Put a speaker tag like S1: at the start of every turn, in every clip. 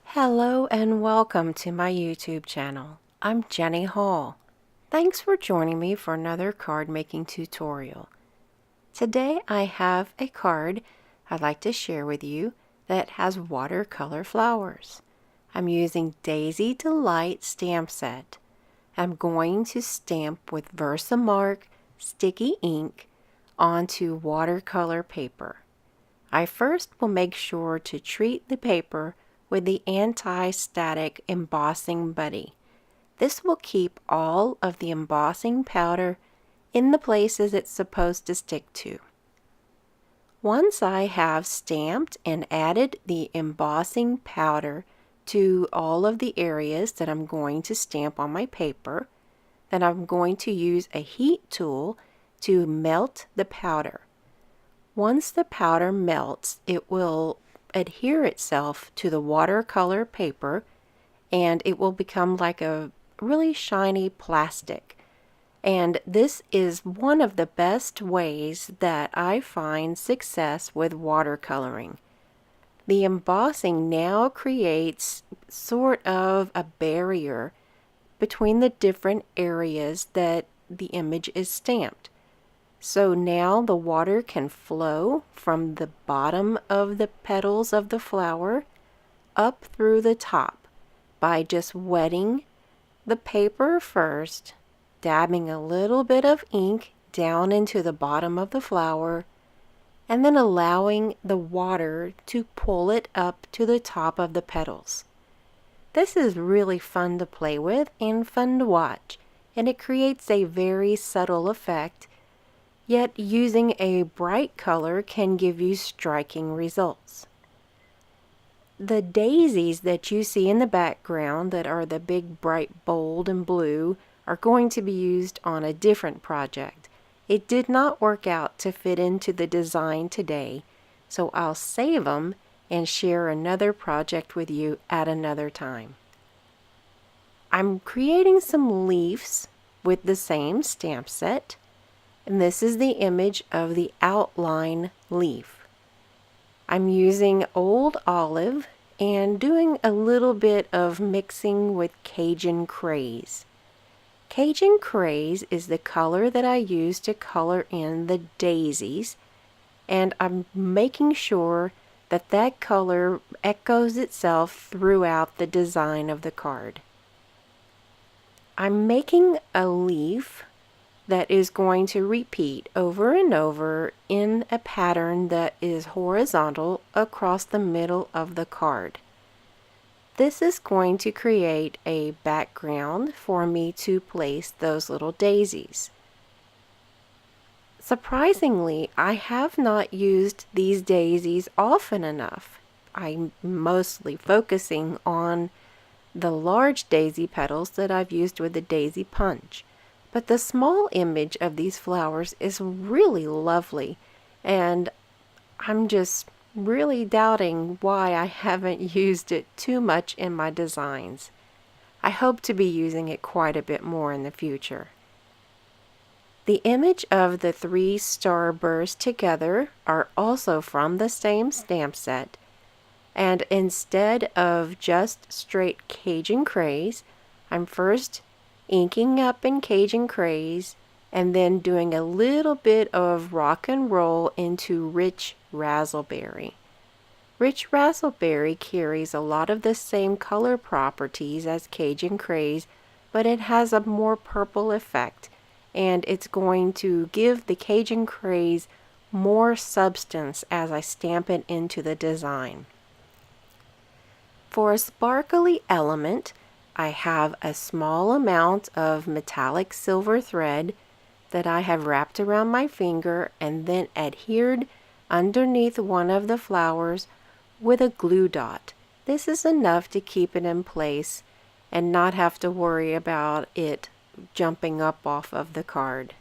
S1: Hello and welcome to my YouTube channel. I'm Jenny Hall. Thanks for joining me for another card making tutorial. Today I have a card I'd like to share with you that has watercolor flowers. I'm using Daisy Delight stamp set. I'm going to stamp with Versamark sticky ink onto watercolor paper. I first will make sure to treat the paper with the anti-static embossing buddy. This will keep all of the embossing powder in the places it's supposed to stick to. Once I have stamped and added the embossing powder to all of the areas that I'm going to stamp on my paper, then I'm going to use a heat tool to melt the powder. Once the powder melts, it will adhere itself to the watercolor paper and it will become like a really shiny plastic. And this is one of the best ways that I find success with watercoloring. The embossing now creates sort of a barrier between the different areas that the image is stamped. So now the water can flow from the bottom of the petals of the flower up through the top by just wetting the paper first, dabbing a little bit of ink down into the bottom of the flower, and then allowing the water to pull it up to the top of the petals. This is really fun to play with and fun to watch, and it creates a very subtle effect. Yet using a bright color can give you striking results. The daisies that you see in the background that are the big bright bold and blue are going to be used on a different project. It did not work out to fit into the design today, so I'll save them and share another project with you at another time. I'm creating some leaves with the same stamp set. And this is the image of the outline leaf. I'm using Old Olive and doing a little bit of mixing with Cajun Craze. Cajun Craze is the color that I use to color in the daisies, and I'm making sure that that color echoes itself throughout the design of the card. I'm making a leaf that is going to repeat over and over in a pattern that is horizontal across the middle of the card. This is going to create a background for me to place those little daisies. Surprisingly, I have not used these daisies often enough. I'm mostly focusing on the large daisy petals that I've used with the daisy punch. But the small image of these flowers is really lovely, and I'm just really doubting why I haven't used it too much in my designs. I hope to be using it quite a bit more in the future. The image of the 3 starbursts together are also from the same stamp set, and instead of just straight Cajun Craze, I'm first inking up in Cajun Craze and then doing a little bit of rock and roll into Rich Razzleberry. Rich Razzleberry carries a lot of the same color properties as Cajun Craze, but it has a more purple effect, and it's going to give the Cajun Craze more substance as I stamp it into the design. For a sparkly element, I have a small amount of metallic silver thread that I have wrapped around my finger and then adhered underneath one of the flowers with a glue dot. This is enough to keep it in place and not have to worry about it jumping up off of the card.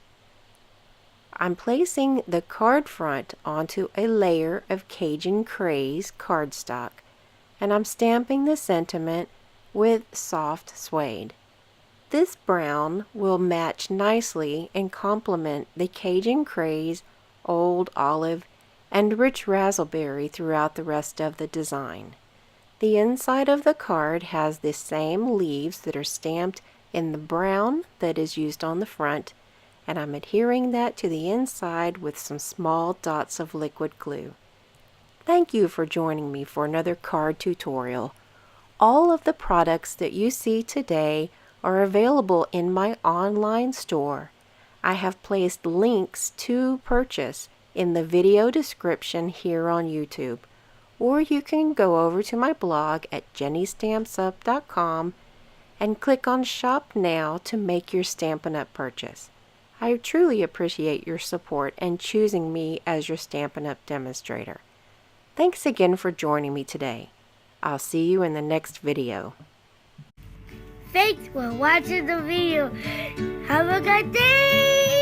S1: I'm placing the card front onto a layer of Cajun Craze cardstock, and I'm stamping the sentiment with soft suede. This brown will match nicely and complement the Cajun Craze old olive, and rich raspberry throughout the rest of the design. The inside of the card has the same leaves that are stamped in the brown that is used on the front, and I'm adhering that to the inside with some small dots of liquid glue. Thank you for joining me for another card tutorial. All of the products that you see today are available in my online store. I have placed links to purchase in the video description here on YouTube, or you can go over to my blog at jennystampsup.com and click on Shop Now to make your Stampin' Up! Purchase. I truly appreciate your support and choosing me as your Stampin' Up! Demonstrator. Thanks again for joining me today. I'll see you in the next video.
S2: Thanks for watching the video. Have a good day!